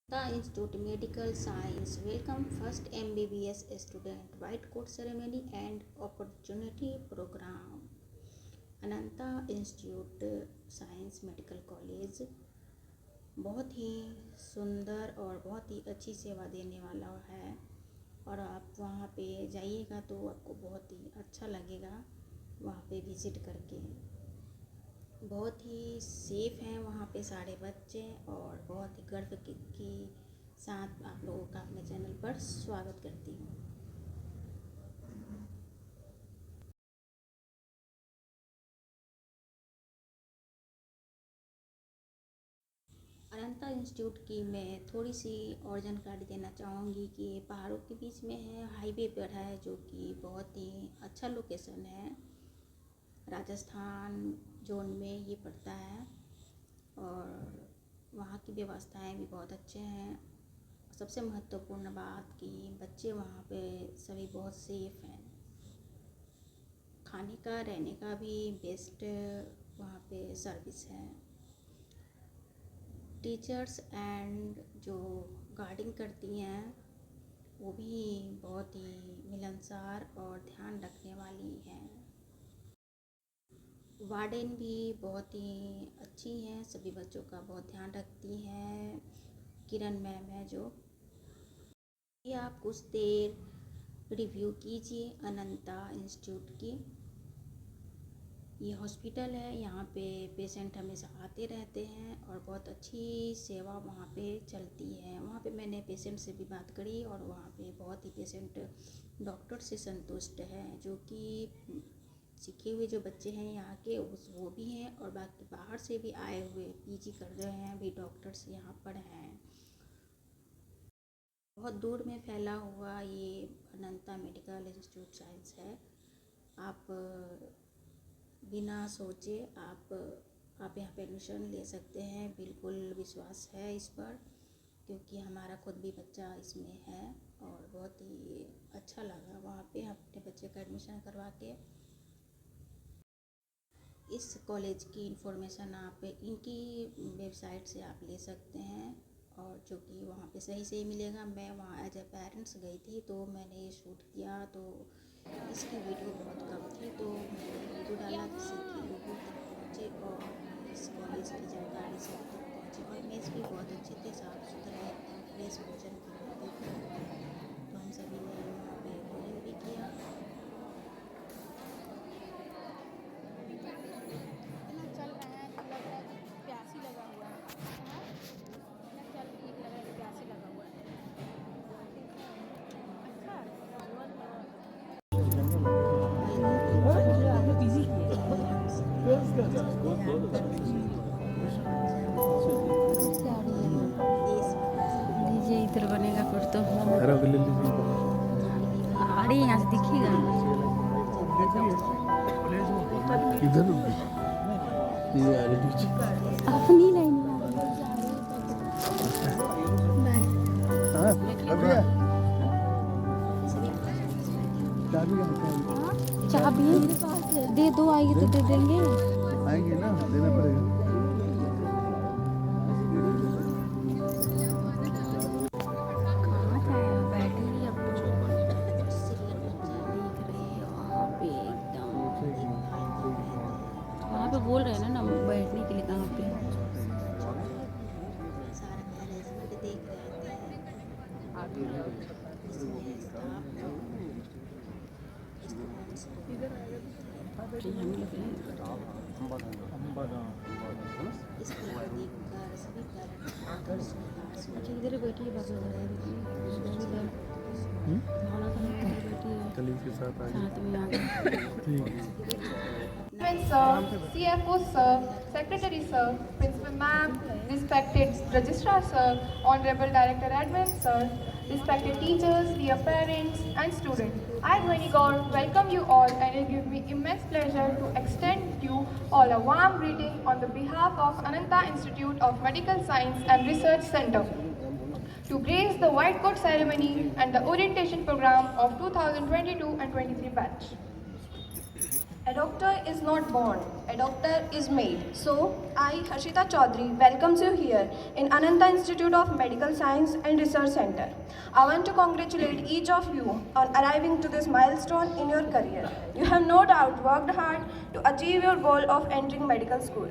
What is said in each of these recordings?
The Institute Medical Science welcome first MBBS student white coat ceremony and opportunity program. Ananta institute science medical college बहुत ही सुंदर और बहुत ही अच्छी सेवा देने वाला है और आप वहाँ पे जाइएगा तो आपको बहुत ही अच्छा लगेगा वहाँ पे विज़िट करके। बहुत ही सेफ़ हैं वहाँ पे सारे बच्चे और बहुत ही गर्व के साथ आप लोगों का अपने चैनल पर स्वागत करती हूँ। अनंता इंस्टीट्यूट की मैं थोड़ी सी और जानकारी देना चाहूँगी कि पहाड़ों के बीच में है, हाईवे पर है, जो कि बहुत ही अच्छा लोकेशन है। राजस्थान जोन में ये पड़ता है और वहाँ की व्यवस्थाएं भी बहुत अच्छे हैं। सबसे महत्वपूर्ण बात कि बच्चे वहाँ पे सभी बहुत सेफ़ हैं। खाने का रहने का भी बेस्ट वहाँ पे सर्विस है। टीचर्स एंड जो गार्डिंग करती हैं वो भी बहुत ही मिलनसार और ध्यान रखने वाली हैं। वार्डन भी बहुत ही अच्छी हैं, सभी बच्चों का बहुत ध्यान रखती हैं। किरण मैम है जो। ये आप कुछ देर रिव्यू कीजिए अनंता इंस्टीट्यूट की। ये हॉस्पिटल है, यहाँ पे पेशेंट हमेशा आते रहते हैं और बहुत अच्छी सेवा वहाँ पे चलती है। वहाँ पे मैंने पेशेंट से भी बात करी और वहाँ पे बहुत ही पेशेंट डॉक्टर से संतुष्ट है, जो कि सीखे हुए जो बच्चे हैं यहाँ के वो भी हैं और बाकी बाहर से भी आए हुए पीजी कर रहे हैं भी डॉक्टर्स यहाँ पर हैं। बहुत दूर में फैला हुआ ये अनंता मेडिकल इंस्टीट्यूट साइंस है। आप बिना सोचे आप यहाँ पे एडमिशन ले सकते हैं। बिल्कुल विश्वास है इस पर, क्योंकि हमारा खुद भी बच्चा इसमें है और बहुत ही अच्छा लगा वहाँ पे अपने बच्चे का एडमिशन करवा के। इस कॉलेज की इन्फॉर्मेशन आप इनकी वेबसाइट से आप ले सकते हैं और जो कि वहाँ पे सही से ही मिलेगा। मैं वहाँ एज ए पेरेंट्स गई थी तो मैंने ये शूट किया, तो इसकी वीडियो बहुत कम थी तो मैंने वीडियो डाला जिससे कि लोगों तक पहुँचे और इस कॉलेज की जानकारी सब तक पहुँचे। और मेज़ भी बहुत अच्छे थे, साफ़ सुथरे, फ्रेश भोजन भी थे, तो हम सभी ने वहाँ पे भोजन भी किया। लीजिए इधर बनेगा फिर तो अरे यहाँ से दिखेगा इधर ये आ रही अपनी लाइन चाबी दे दो, आएगी तो दे देंगे। आएंगे ना, देना पड़ेगा। कहाँ जाए बैठे ही अब वहाँ पे एकदम वहाँ पे बोल रहे हैं ना बैठने के लिए कहाँ पे। सारा अरेंजमेंट देख रहे थे। इसमें स्टाफ इसको देखकर सभी पेरेंट्स अच्छा इधर बैठी है कलीग के साथ आ साथ में आ गए। Sir, CFO sir, Secretary sir, Principal ma'am, respected Registrar sir, Honorable Director Admin sir, respected teachers, dear parents and students. I, Dhwani Gaur, welcome you all and it gives me immense pleasure to extend you all a warm greeting on the behalf of Ananta Institute of Medical Science and Research Center to grace the white coat ceremony and the orientation program of 2022 and 23 batch. A doctor is not born, a doctor is made. So, I, Harshita Chaudhary, welcomes you here in Ananta Institute of Medical Science and Research Center. I want to congratulate each of you on arriving to this milestone in your career. You have no doubt worked hard to achieve your goal of entering medical school.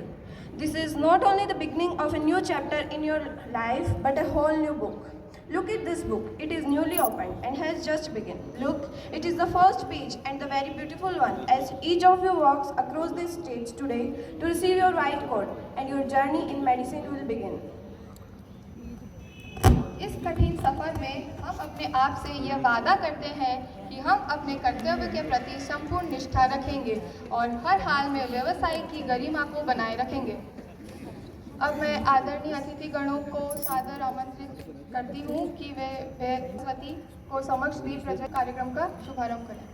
This is not only the beginning of a new chapter in your life, but a whole new book. Look at this book. It is newly opened and has just begun. Look, it is the first page and the very beautiful one as each of you walks across this stage today to receive your white coat and your journey in medicine will begin. इस कठिन सफर में हम अपने आप से यह वादा करते हैं कि हम अपने कर्तव्य के प्रति संपूर्ण निष्ठा रखेंगे और हर हाल में व्यवसाय की गरिमा को बनाए रखेंगे। अब मैं आदरणीय अतिथिगणों को सादर आमंत्रित करती हूँ कि वे सरस्वती को समक्ष दीप प्रज्वलन कार्यक्रम का शुभारंभ करें।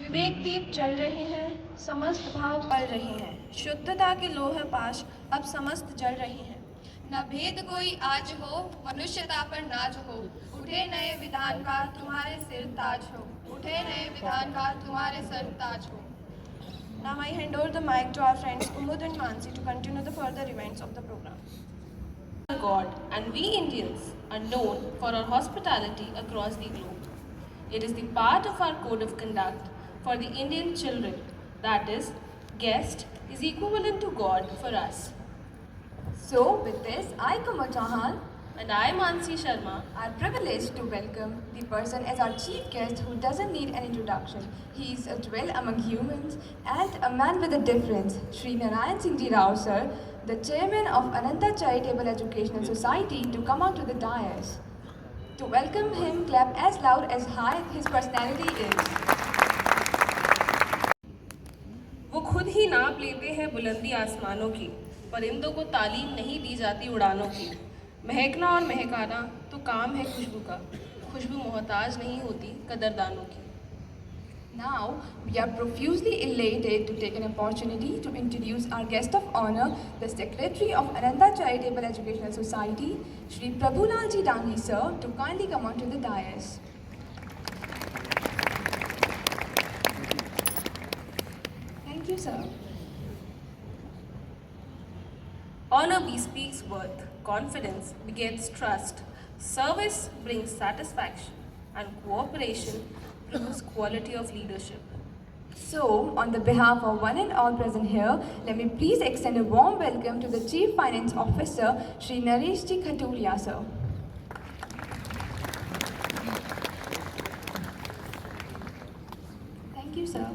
विवेक दीप जल रहे हैं, समस्त भाव पल रहे हैं, शुद्धता के लोह पाश अब समस्त जल रहे हैं। न भेद कोई आज हो, मनुष्यता पर नाज हो, उठे नए विधान का तुम्हारे सिर ताज हो, उठे नए विधान का तुम्हारे सर ताज हो। Now I hand over the mic to our friends Umud and Mansi to continue the further events of the program. God, and we Indians are known for our hospitality across the globe. It is the part of our code of conduct for the Indian children, that is, guest is equivalent to God for us. So, with this, I, Kamal Chauhan, And I, Mansi Sharma, are privileged to welcome the person as our chief guest who doesn't need an introduction. He is a dwell among humans and a man with a difference. Sri Narayan Singh Ji Rao sir, the chairman of Ananta Charitable Educational Society, to come out to the dais. To welcome him, clap as loud as high his personality is. वो खुद ही नाप लेते हैं बुलंदी आसमानों की, परिंदों को तालीम नहीं दी जाती उड़ानों की। महकना और महकाना तो काम है खुशबू का, खुशबू मोहताज नहीं होती कदरदानों की। Now, we are profusely elated to take an opportunity to introduce our guest of honor, the Secretary of Ananta Charitable Educational Society, Shri Prabhulal Ji Dangi sir, to kindly come onto the dais. Thank you, sir. Honor bespeaks worth, confidence begets trust, service brings satisfaction, and cooperation proves quality of leadership. So, on the behalf of one and all present here, let me please extend a warm welcome to the Chief Finance Officer, Shri Naresh Ji Khaturia, sir. Thank you, sir.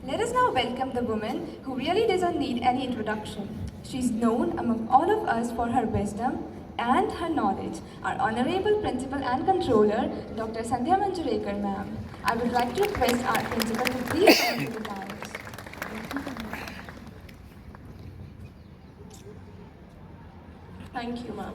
Let us now welcome the woman who really doesn't need any introduction. She's known among all of us for her wisdom and her knowledge. Our Honorable Principal and Controller, Dr. Sandhya Manjurekar, ma'am. I would like to request our Principal to please come to the dais. Thank you, ma'am.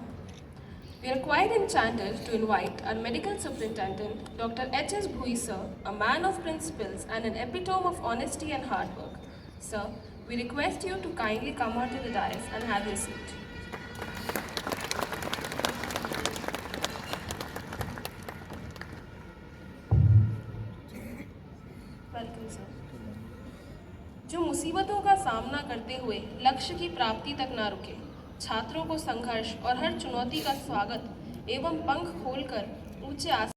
We are quite enchanted to invite our Medical Superintendent, Dr. H.S. Bhui, sir, a man of principles and an epitome of honesty and hard work. Sir, We request you to kindly come onto the dais and have your seat. Welcome, sir. जो मुसीबतों का सामना करते हुए लक्ष्य की प्राप्ति तक न रुके, छात्रों को संघर्ष और हर चुनौती का स्वागत एवं पंख खोलकर ऊंचे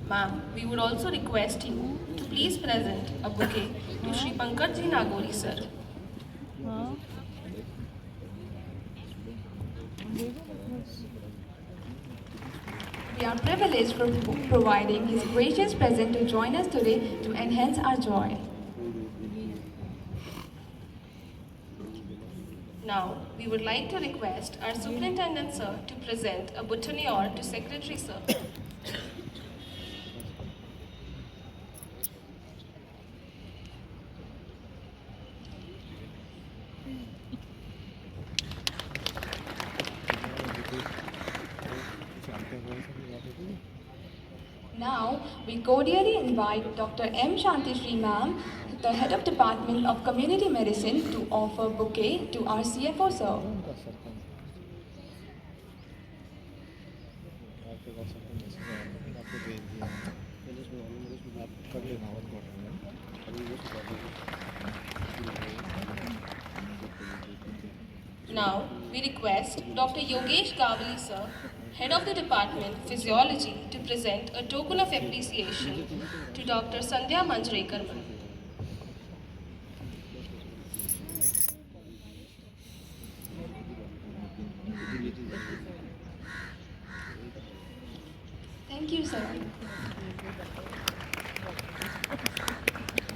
Ma'am, we would also request you to please present a bouquet to Shri Pankaj Ji Nagori, sir. We are privileged for providing his gracious present to join us today to enhance our joy. Now, we would like to request our Superintendent, sir, to present a boutonniere to Secretary, sir. Now, we cordially invite Dr. M. Shanti Shri Ma'am, the Head of Department of Community Medicine, to offer bouquet to our CFO, sir. Now, we request Dr. Yogesh Kavali, sir, Head of the Department Physiology, to present a token of appreciation to Dr. Sandhya Manjrekar. Thank you, sir.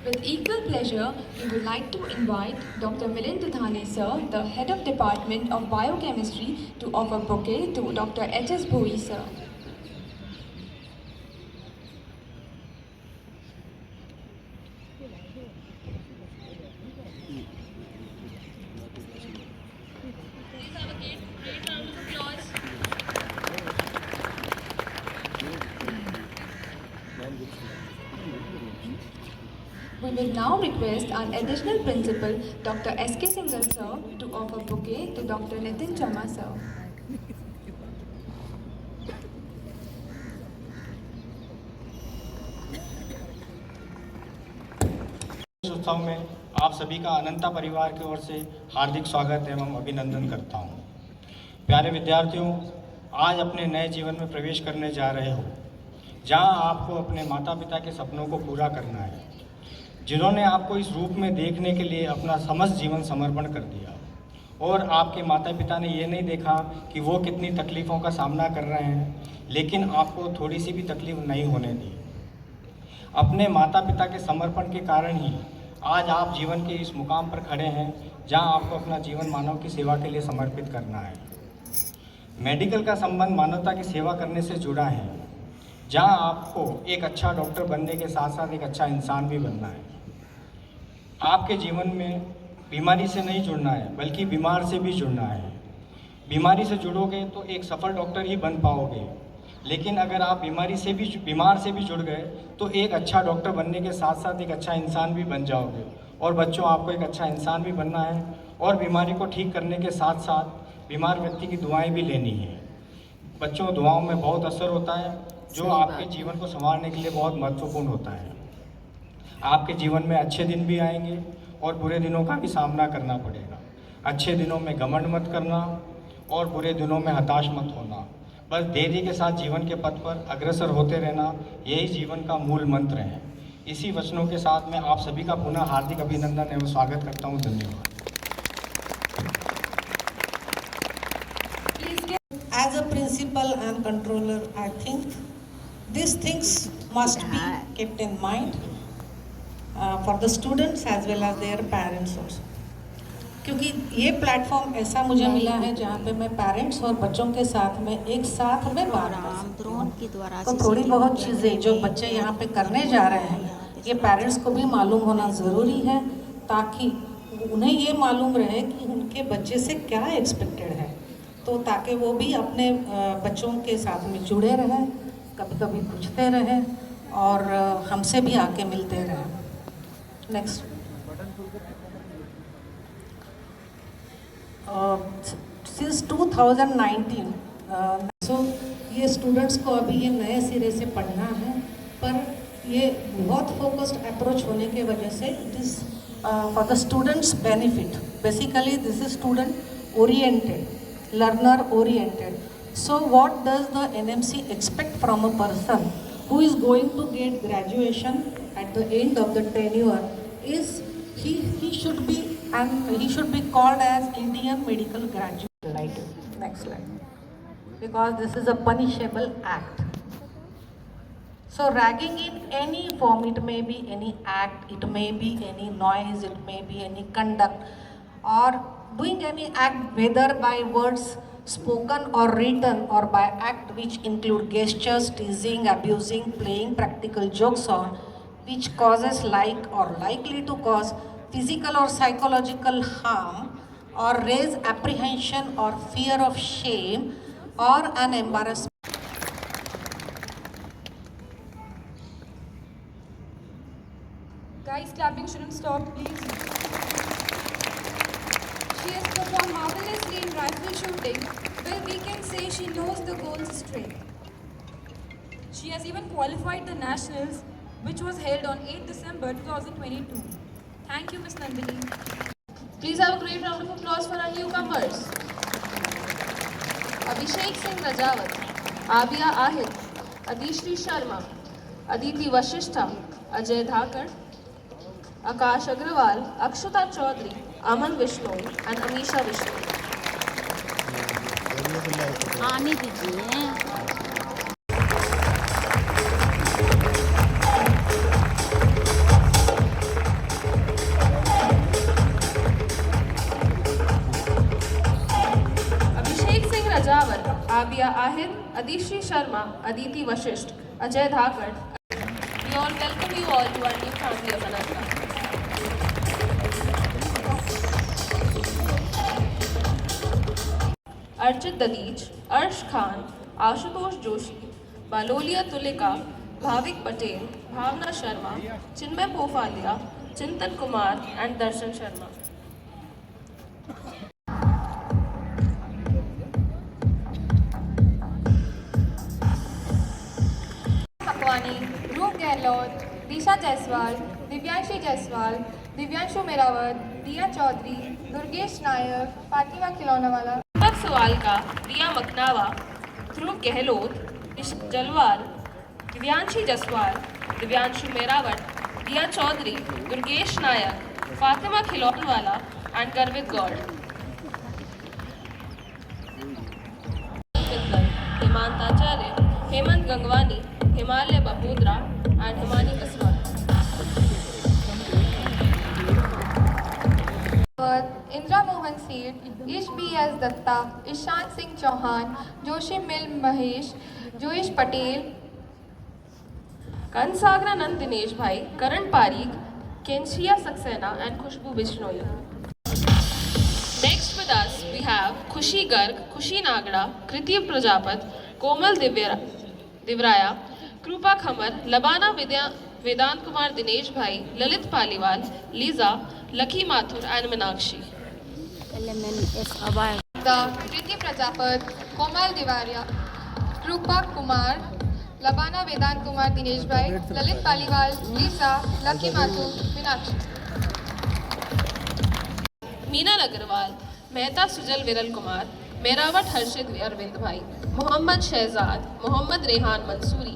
With equal pleasure, we would like to invite Dr. Milind Dudhani, sir, the Head of Department of Biochemistry, to offer bouquet to Dr. H.S. Bhui, sir. Please have a great round of applause. We will now request our additional principal, Dr. S.K. Singhal, sir, to offer bouquet to Dr. Nitin Chama, sir. उत्सव में आप सभी का अनंता परिवार की ओर से हार्दिक स्वागत एवं अभिनंदन करता हूं। प्यारे विद्यार्थियों, आज अपने नए जीवन में प्रवेश करने जा रहे हो, जहां आपको अपने माता पिता के सपनों को पूरा करना है, जिन्होंने आपको इस रूप में देखने के लिए अपना समस्त जीवन समर्पण कर दिया। और आपके माता पिता ने ये नहीं देखा कि वो कितनी तकलीफ़ों का सामना कर रहे हैं, लेकिन आपको थोड़ी सी भी तकलीफ नहीं होने दी। अपने माता पिता के समर्पण के कारण ही आज आप जीवन के इस मुकाम पर खड़े हैं, जहां आपको अपना जीवन मानव की सेवा के लिए समर्पित करना है। मेडिकल का संबंध मानवता की सेवा करने से जुड़ा है, जहां आपको एक अच्छा डॉक्टर बनने के साथ साथ एक अच्छा इंसान भी बनना है। आपके जीवन में बीमारी से नहीं जुड़ना है, बल्कि बीमार से भी जुड़ना है। बीमारी से जुड़ोगे तो एक सफल डॉक्टर ही बन पाओगे, लेकिन अगर आप बीमार से भी जुड़ गए तो एक अच्छा डॉक्टर बनने के साथ साथ एक अच्छा इंसान भी बन जाओगे। और बच्चों, आपको एक अच्छा इंसान भी बनना है और बीमारी को ठीक करने के साथ साथ बीमार व्यक्ति की दुआएं भी लेनी है। बच्चों, दुआओं में बहुत असर होता है, जो आपके जीवन को संवारने के लिए बहुत महत्वपूर्ण होता है। आपके जीवन में अच्छे दिन भी आएंगे और बुरे दिनों का भी सामना करना पड़ेगा। अच्छे दिनों में घमंड मत करना और बुरे दिनों में हताश मत होना। बस धैर्य के साथ जीवन के पथ पर अग्रसर होते रहना, यही जीवन का मूल मंत्र है। इसी वचनों के साथ मैं आप सभी का पुनः हार्दिक अभिनंदन एवं स्वागत करता हूँ। धन्यवाद। As a principal and controller, I think these things must be kept in mind for the students as well as their parents also. क्योंकि ये प्लेटफॉर्म ऐसा मुझे मिला है जहाँ पे मैं पेरेंट्स और बच्चों के साथ में एक साथ में बात कर सकती हूँ। तो थोड़ी बहुत चीज़ें जो बच्चे यहाँ पे करने जा रहे हैं, ये पेरेंट्स को भी मालूम होना ज़रूरी है, ताकि उन्हें ये मालूम रहे कि उनके बच्चे से क्या एक्सपेक्टेड है, तो ताकि वो भी अपने बच्चों के साथ में जुड़े रहें, कभी कभी पूछते रहें और हमसे भी आके मिलते रहें। नेक्स्ट। सिंस 2019 ये स्टूडेंट्स को अभी ये नए सिरे से पढ़ना है, पर ये बहुत फोकस्ड अप्रोच होने के वजह से it is for the students benefit. Basically this is student oriented, learner oriented. So what does the NMC expect from a person who is going to get graduation at the end of the tenure is he should be called as Indian medical graduate. Next slide. Because this is a punishable act. So ragging in any form, it may be any act, it may be any noise, it may be any conduct, or doing any act whether by words spoken or written or by act which include gestures, teasing, abusing, playing practical jokes on, which causes like or likely to cause physical or psychological harm or raise apprehension or fear of shame or an embarrassment. Guys, clapping shouldn't stop, please. She has performed marvelously in rifle shooting. Well, we can say she knows the goals straight. She has even qualified the nationals, which was held on 8 December 2022. Thank you, Ms. Nandini. Please have a great round of applause for our newcomers. Abhishek Singh Rajawat, Abia Ahid, Adishri Sharma, Aditi Vashishtha, Ajay Dhakar, Akash Agrawal, Akshata Chaudhary, Aman Vishnoi and Amisha Vishnoi. आने दीजिए. Abhishek Singh Rajawat, Abia Ahid, Adishri Sharma, Aditi Vashisht, Ajay Dhakar. We all welcome you all to our new family of Ananta. Archit ददीज, अर्श खान, आशुतोष जोशी, बालोलिया तुलिका, भाविक पटेल, भावना शर्मा, चिन्मय पोफालिया, चिंतन Kumar and Darshan Sharma. Makwani, Dhruv Gehlot, Disha Jaiswal, Divyanshi Jaiswal, Divyanshu Merawat, Diya Chaudhary, Durgesh Nayak, Fatima Khilonawala. सवाल का रिया मकनावा, ध्रुव Gehlot, जलवाल, Divyanshi Jaswal, Divyanshu Merawat, Diya Chaudhary, Durgesh Nayak, Fatima Khilonwala and Garvit Gaur. Hemant Acharya, Hemant Gangwani, Himalaya Bahodara and Himani Kaswal. Indra Mohan Seth, Ish B.S. Datta, Ishan Singh Chauhan, Joshi Mil Mahesh, Joish Patel, Kansagara Nand Dinesh bhai, Karan Pareek, Kenshiya Saxena and Khushboo Bishnoi. Next with us we have खुशी गर्ग, खुशी नागड़ा, कृति प्रजापत, कोमल दिवराया, कृपा खमर, लबाना वेदांत कुमार दिनेश भाई, Lalit Paliwal, Lisa, lucky Mathur and Meenakshi. Kriti Prajapat, Komal Diwaria, Krupa Kumar, Labana Vedant Kumar Dinesh Bhai, Lalit Paliwal, Lisa, Lucky Mathur, Meenakshi. Meenal Agarwal, Mehta Sujal Viral Kumar, मेरावट हर्षित अरविंद भाई, Mohammad Shahzad, Mohammad Rehan Mansuri,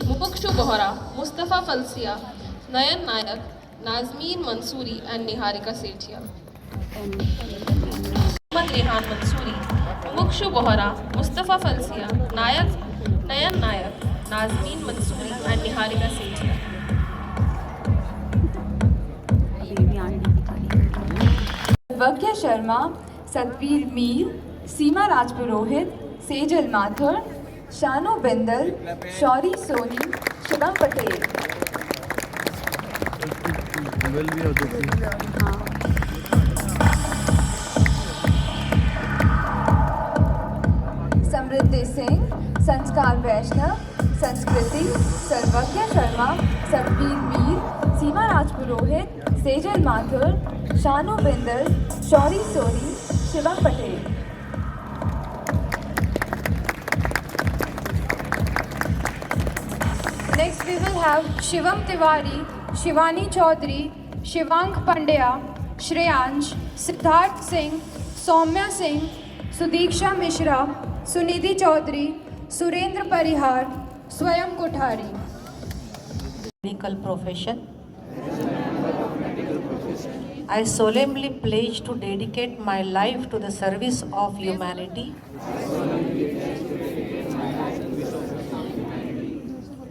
Mumukshu Bohra, Mustafa Falsiya, Nayan Nayak, Najmeen Mansuri and Niharika Sethia. Mohammed Rehan Mansuri, Mumukshu Bohra, Mustafa Falsiya, Nayan Nayak, Najmeen Mansuri and Niharika Sethia. Vakya Sharma, Satveer Meer, Seema Rajpurohit, Sejal Mathur, Shanu Bindal, Shauri Soni, Shubham Patel. Well, we have to Samriddhi Singh, Sanskar Vaishnav, Sanskriti, Sarvakya Sharma, Satveer Meer, Seema Rajpurohit, Sejal Mathur, Shanu Binder, Shauri Sori, Shivam Patel. Next we will have Shivam Tiwari, Shivani Chaudhary, Shivang Pandya, Shreyansh, Siddharth Singh, Soumya Singh, Sudiksha Mishra, Sunidhi Chaudhary, Surendra Parihar, Swayam Kothari. Medical profession. I solemnly pledge to dedicate my life to the service of humanity.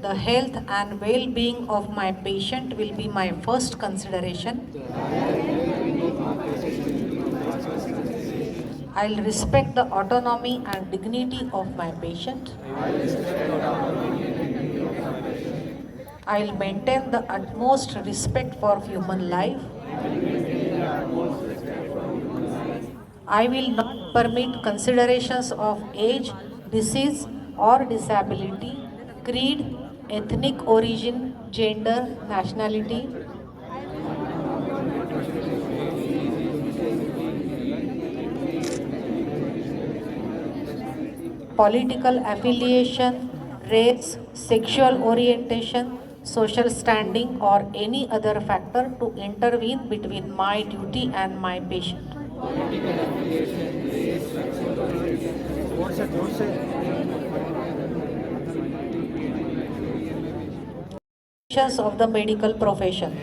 The health and well-being of my patient will be my first consideration. I'll respect the autonomy and dignity of my patient. I'll maintain the utmost respect for human life. I will not permit considerations of age, disease or disability, creed, ethnic origin, gender, nationality. Political affiliation, race, sexual orientation, social standing or any other factor to intervene between my duty and my patient. Of the medical profession.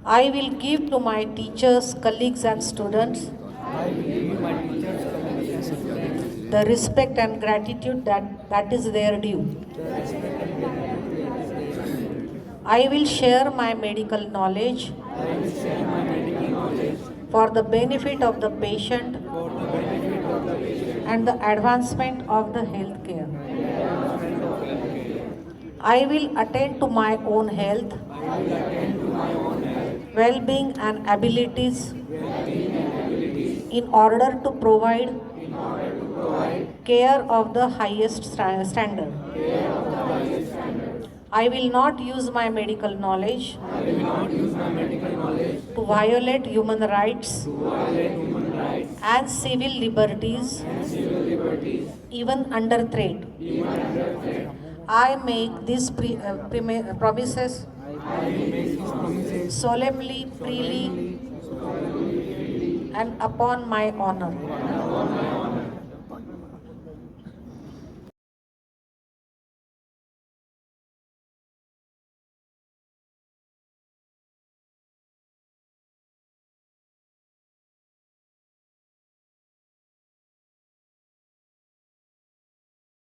I will give to my teachers, colleagues and students the respect and gratitude that is their due. I will share my medical knowledge for the benefit of the patient and the advancement of the health care. I will attend to my own health, well-being and abilities in order to provide care of the highest standard. I will not use my medical knowledge to violate human rights and civil liberties, even under threat. I make these promises solemnly, freely, and upon my honor.